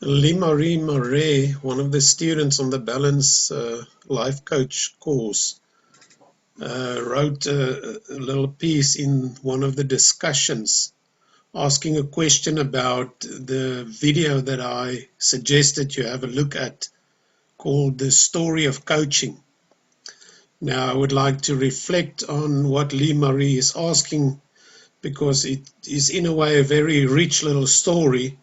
Li-Mari Marais, one of the students on the Balance Life Coach course, wrote a little piece in one of the discussions asking a question about the video that I suggested you have a look at called The Story of Coaching. Now, I would like to reflect on what Li-Mari is asking because it is in a way a very rich little story,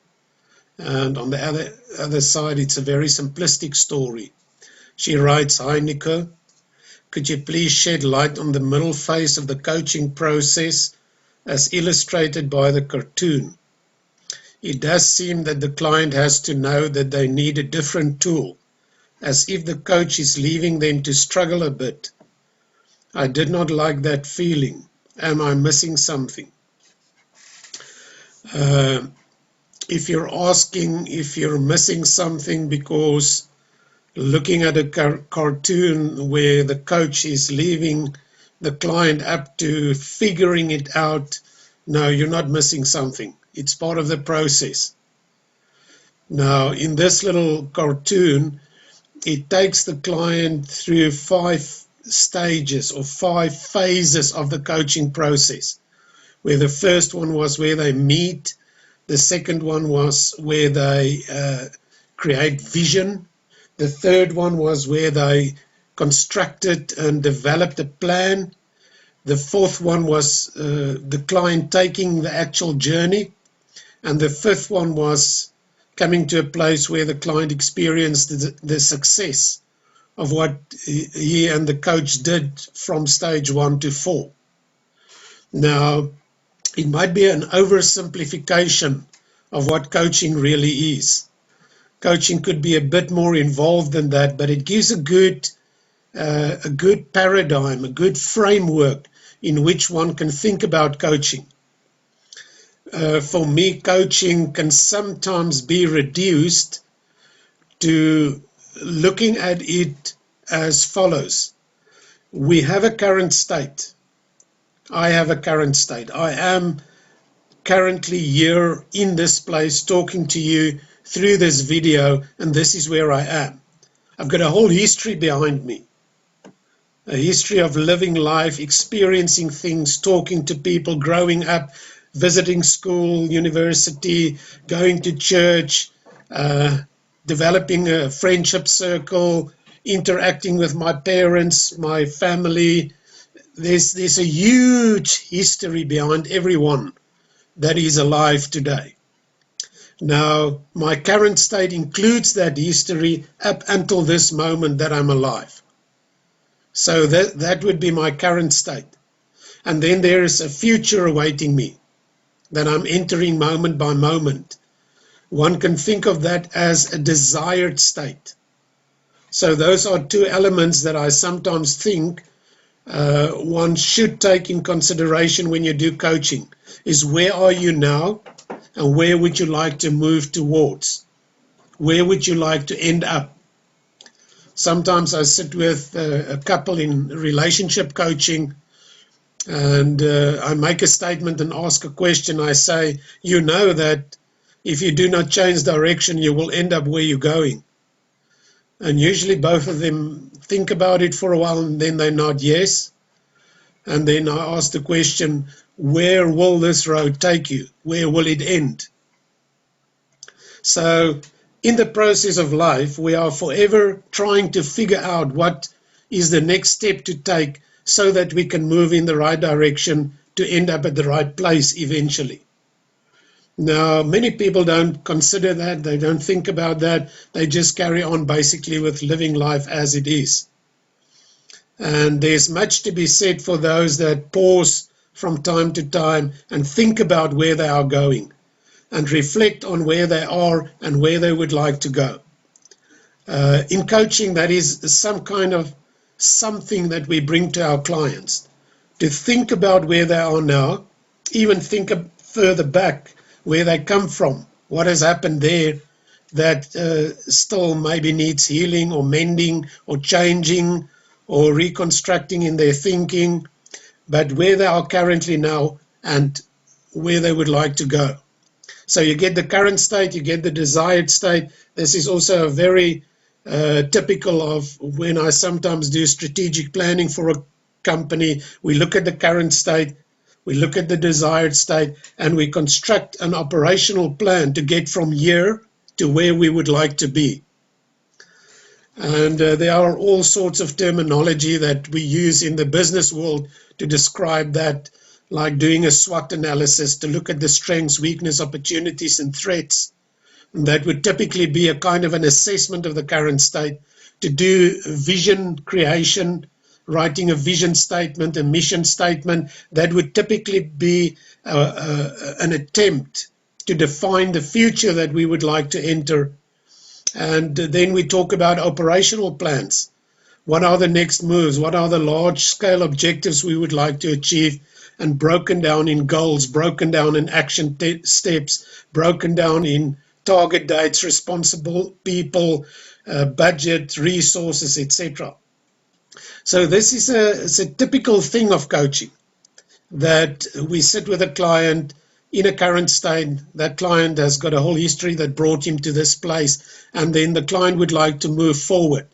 and on the other side it's a very simplistic story. She writes, "Hi Nico, could you please shed light on the middle phase of the coaching process as illustrated by the cartoon? It does seem that the client has to know that they need a different tool, as if the coach is leaving them to struggle a bit. I did not like that feeling. Am I missing something?" Uh, if you're asking if you're missing something because looking at a cartoon where the coach is leaving the client up to figuring it out, no, you're not missing something. It's part of the process. Now, in this little cartoon, it takes the client through 5 stages or 5 phases of the coaching process, where the first one was where they meet, the second one was where they create vision, the third one was where they constructed and developed a plan, the fourth one was the client taking the actual journey, and the fifth one was coming to a place where the client experienced the success of what he and the coach did from stage 1 to 4. Now, it might be an oversimplification of what coaching really is. Coaching could be a bit more involved than that, but it gives a good paradigm, a good framework in which one can think about coaching. For me, coaching can sometimes be reduced to looking at it as follows. We have a current state. I have a current state. I am currently here in this place talking to you through this video, and this is where I am. I've got a whole history behind me, a history of living life, experiencing things, talking to people, growing up, visiting school, university, going to church, developing a friendship circle, interacting with my parents, my family. There's a huge history behind everyone that is alive today. Now, my current state includes that history up until this moment that I'm alive. So that would be my current state. And then there is a future awaiting me that I'm entering moment by moment. One can think of that as a desired state. So those are 2 elements that I sometimes think one should take in consideration when you do coaching, is where are you now and where would you like to move towards? Where would you like to end up? Sometimes I sit with a couple in relationship coaching, and I make a statement and ask a question. I say, you know that if you do not change direction, you will end up where you're going. And usually both of them think about it for a while and then they nod yes. And then I ask the question, where will this road take you? Where will it end? So in the process of life, we are forever trying to figure out what is the next step to take so that we can move in the right direction to end up at the right place eventually. Now, many people don't consider that, they don't think about that, they just carry on basically with living life as it is. And there's much to be said for those that pause from time to time and think about where they are going and reflect on where they are and where they would like to go. In coaching, that is some kind of something that we bring to our clients, to think about where they are now, even think further back where they come from, what has happened there that still maybe needs healing or mending or changing or reconstructing in their thinking, but where they are currently now and where they would like to go. So you get the current state, you get the desired state. This is also very typical of when I sometimes do strategic planning for a company. We look at the current state, we look at the desired state, and we construct an operational plan to get from here to where we would like to be. And there are all sorts of terminology that we use in the business world to describe that, like doing a SWOT analysis to look at the strengths, weakness, opportunities, and threats. And that would typically be a kind of an assessment of the current state. To do vision creation, writing a vision statement, a mission statement, that would typically be an attempt to define the future that we would like to enter. And then we talk about operational plans. What are the next moves? What are the large-scale objectives we would like to achieve? And broken down in goals, broken down in action steps, broken down in target dates, responsible people, budget, resources, etc. So this is a typical thing of coaching, that we sit with a client in a current state. That client has got a whole history that brought him to this place, and then the client would like to move forward.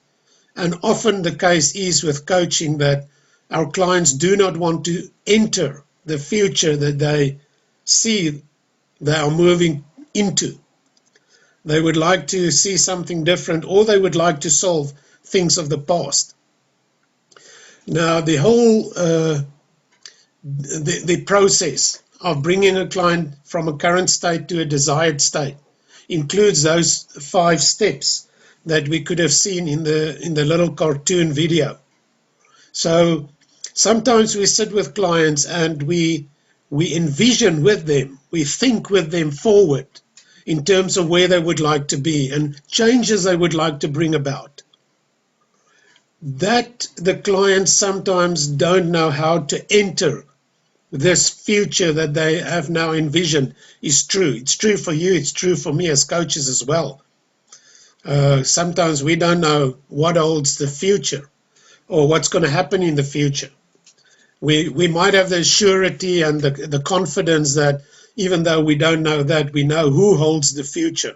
And often the case is with coaching that our clients do not want to enter the future that they see they are moving into. They would like to see something different, or they would like to solve things of the past. Now, the whole the process of bringing a client from a current state to a desired state includes those 5 steps that we could have seen in the little cartoon video. So sometimes we sit with clients and we envision with them, we think with them forward in terms of where they would like to be and changes they would like to bring about. That the clients sometimes don't know how to enter this future that they have now envisioned is true. It's true for you, it's true for me as coaches as well. Sometimes we don't know what holds the future or what's going to happen in the future. We might have the surety and the confidence that even though we don't know that, we know who holds the future,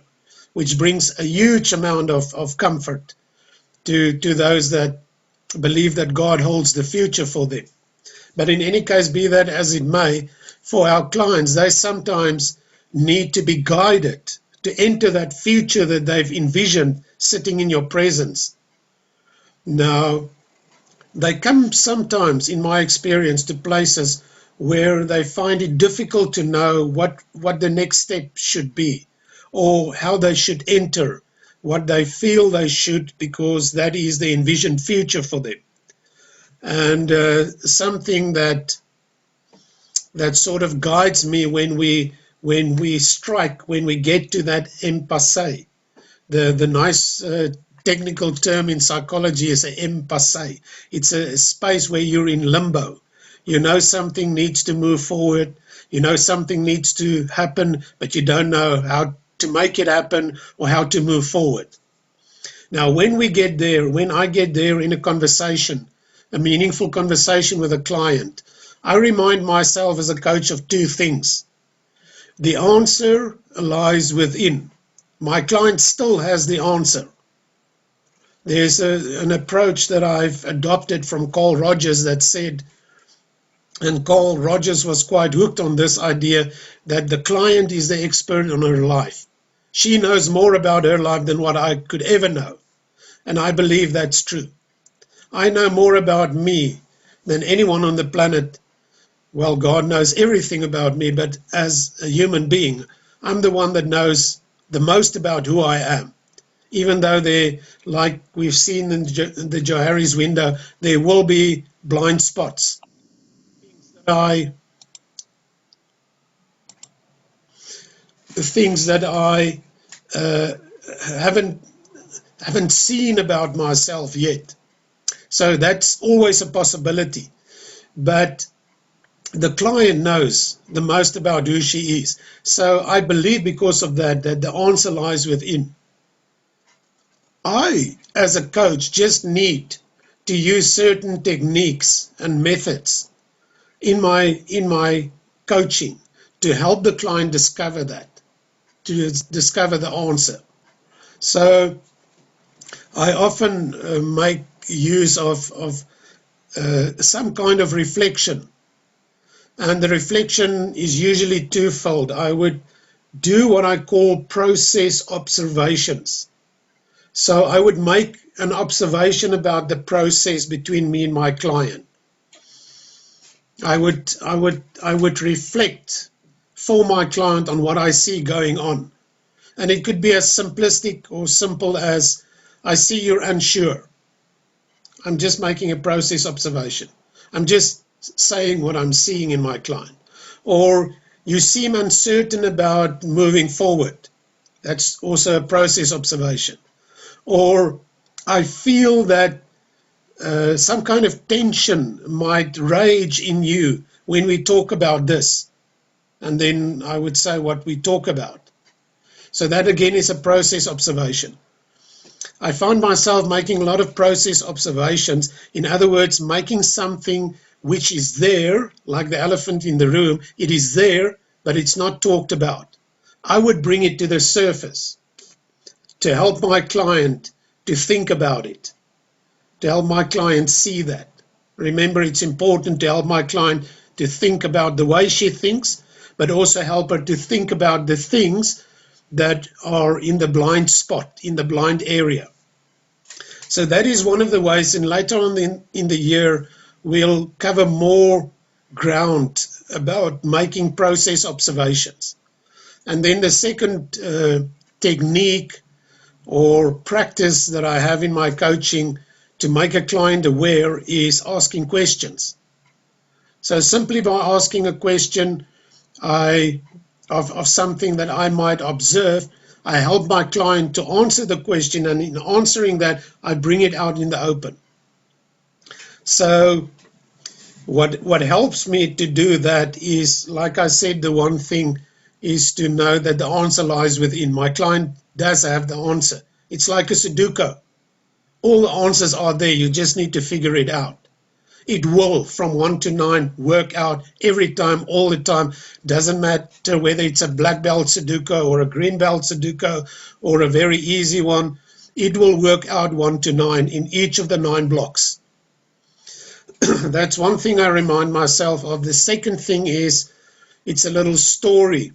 which brings a huge amount of comfort to those that believe that God holds the future for them. But in any case, be that as it may, for our clients, they sometimes need to be guided to enter that future that they've envisioned sitting in your presence. Now, they come sometimes, in my experience, to places where they find it difficult to know what the next step should be or how they should enter what they feel they should, because that is the envisioned future for them. And something that sort of guides me when we get to that impasse. The nice technical term in psychology is an impasse. It's a space where you're in limbo. You know something needs to move forward. You know something needs to happen, but you don't know how to make it happen or how to move forward. Now, when I get there in a conversation, a meaningful conversation with a client, I remind myself as a coach of 2 things. The answer lies within. My client still has the answer. There's an approach that I've adopted from Carl Rogers that said, and Carl Rogers was quite hooked on this idea, that the client is the expert on her life. She knows more about her life than what I could ever know. And I believe that's true. I know more about me than anyone on the planet. Well, God knows everything about me, but as a human being, I'm the one that knows the most about who I am. Even though there, like we've seen in the Johari's window, there will be blind spots. The things that I haven't seen about myself yet. So that's always a possibility. But the client knows the most about who she is. So I believe because of that the answer lies within. I, as a coach, just need to use certain techniques and methods in my coaching to help the client discover that. discover the answer. So I often make use of some kind of reflection, and the reflection is usually twofold. I would do what I call process observations. So I would make an observation about the process between me and my client. I would reflect for my client on what I see going on. And it could be as simplistic or simple as, I see you're unsure. I'm just making a process observation. I'm just saying what I'm seeing in my client. Or you seem uncertain about moving forward. That's also a process observation. Or I feel that some kind of tension might rage in you when we talk about this. And then I would say what we talk about. So that again is a process observation. I find myself making a lot of process observations. In other words, making something which is there, like the elephant in the room. It is there, but it's not talked about. I would bring it to the surface to help my client to think about it, to help my client see that. Remember, it's important to help my client to think about the way she thinks, but also help her to think about the things that are in the blind spot, in the blind area. So that is one of the ways, and later on in the year, we'll cover more ground about making process observations. And then the second technique or practice that I have in my coaching to make a client aware is asking questions. So simply by asking a question of something that I might observe, I help my client to answer the question, and in answering that, I bring it out in the open. So what helps me to do that is, like I said, the one thing is to know that the answer lies within. My client does have the answer. It's like a Sudoku. All the answers are there. You just need to figure it out. It will, from 1 to 9, work out every time, all the time. Doesn't matter whether it's a black belt Sudoku or a green belt Sudoku or a very easy one. It will work out 1 to 9 in each of the 9 blocks. That's one thing I remind myself of. The second thing is, it's a little story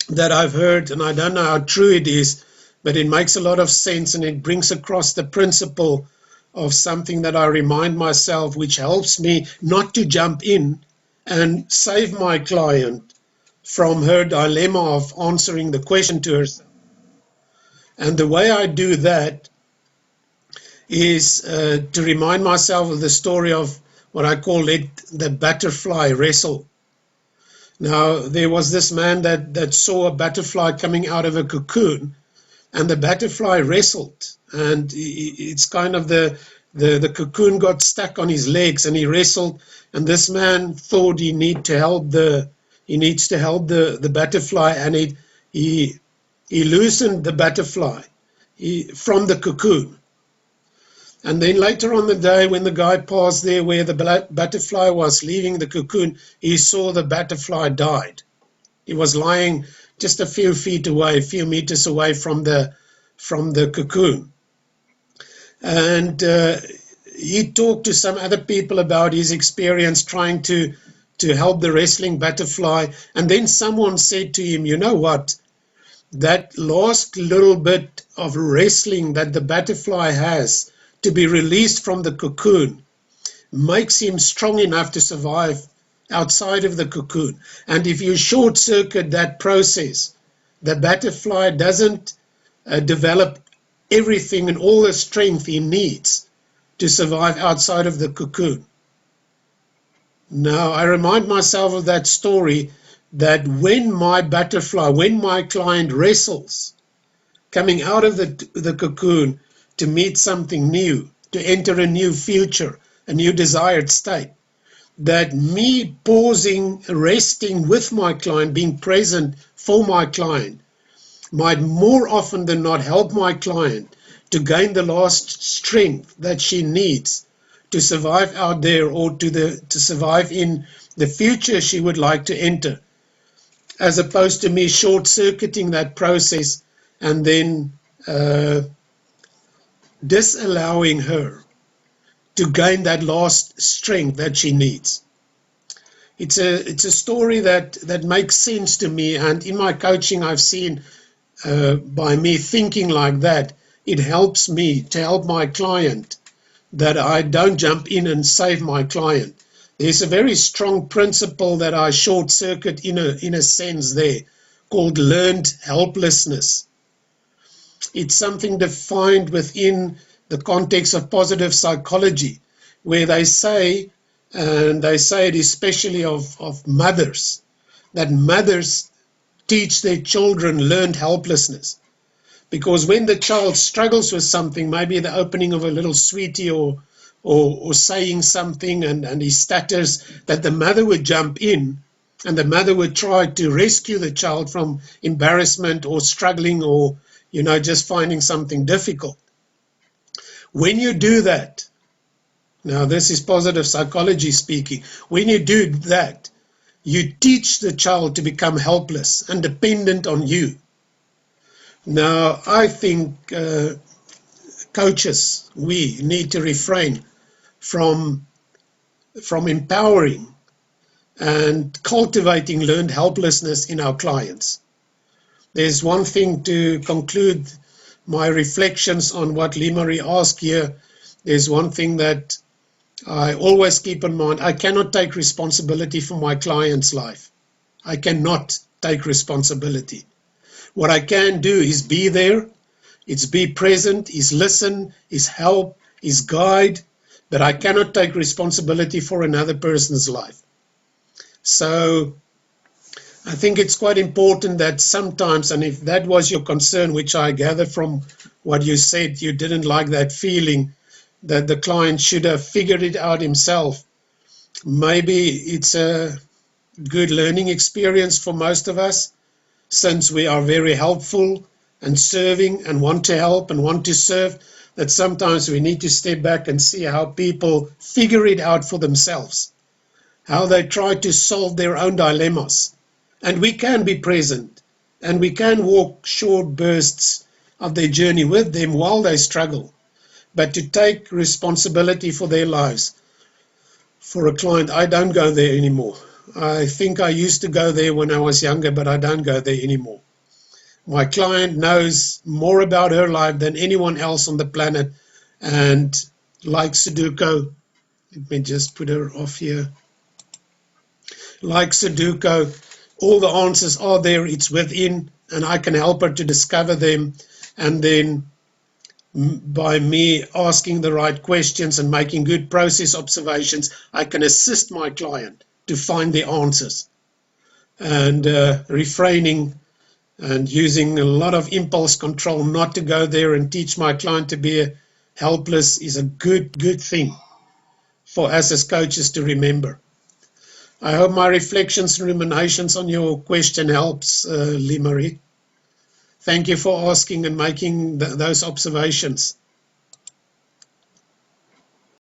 that I've heard, and I don't know how true it is, but it makes a lot of sense, and it brings across the principle of something that I remind myself, which helps me not to jump in and save my client from her dilemma of answering the question to herself. And the way I do that is to remind myself of the story of what I call the butterfly wrestle. Now, there was this man that saw a butterfly coming out of a cocoon, and the butterfly wrestled, and it's kind of the cocoon got stuck on his legs, and he wrestled, and this man thought he needs to help the butterfly, and he loosened the butterfly from the cocoon. And then later on the day, when the guy passed there where the butterfly was leaving the cocoon, he saw the butterfly died. He was lying just a few feet away, a few meters away from the cocoon. And he talked to some other people about his experience trying to help the wrestling butterfly. And then someone said to him, you know what? That last little bit of wrestling that the butterfly has to be released from the cocoon makes him strong enough to survive outside of the cocoon. And if you short circuit that process, the butterfly doesn't develop everything and all the strength he needs to survive outside of the cocoon. Now, I remind myself of that story, that when my client wrestles, coming out of the cocoon to meet something new, to enter a new future, a new desired state, that me pausing, resting with my client, being present for my client, might more often than not help my client to gain the last strength that she needs to survive out there, or to survive in the future she would like to enter. as opposed to me short-circuiting that process and then disallowing her to gain that last strength that she needs. It's a story that makes sense to me, and in my coaching I've seen by me thinking like that, it helps me to help my client, that I don't jump in and save my client. There's a very strong principle that I short-circuit in a sense there, called learned helplessness. It's something defined within the context of positive psychology, where they say, and they say it especially of mothers, that mothers teach their children learned helplessness. Because when the child struggles with something, maybe the opening of a little sweetie or saying something and he stutters, that the mother would jump in and the mother would try to rescue the child from embarrassment or struggling or, just finding something difficult. When you do that, now this is positive psychology speaking, when you do that, you teach the child to become helpless and dependent on you. Now, I think coaches, we need to refrain from empowering and cultivating learned helplessness in our clients. There's one thing to conclude my reflections on what Li-Mari asked here. There's one thing that I always keep in mind. I cannot take responsibility for my client's life. I cannot take responsibility. What I can do is be there, is be present, is listen, is help, is guide, but I cannot take responsibility for another person's life. So I think it's quite important that sometimes, and if that was your concern, which I gather from what you said, you didn't like that feeling that the client should have figured it out himself. Maybe it's a good learning experience for most of us, since we are very helpful and serving and want to help and want to serve, that sometimes we need to step back and see how people figure it out for themselves, how they try to solve their own dilemmas. And we can be present and we can walk short bursts of their journey with them while they struggle. But to take responsibility for their lives, for a client, I don't go there anymore. I think I used to go there when I was younger, but I don't go there anymore. My client knows more about her life than anyone else on the planet. And like Sudoku, let me just put her off here. Like Sudoku, all the answers are there, it's within, and I can help her to discover them. And then by me asking the right questions and making good process observations, I can assist my client to find the answers. And refraining and using a lot of impulse control not to go there and teach my client to be helpless is a good thing for us as coaches to remember. I hope my reflections and ruminations on your question helps, Li-Mari. Thank you for asking and making those observations.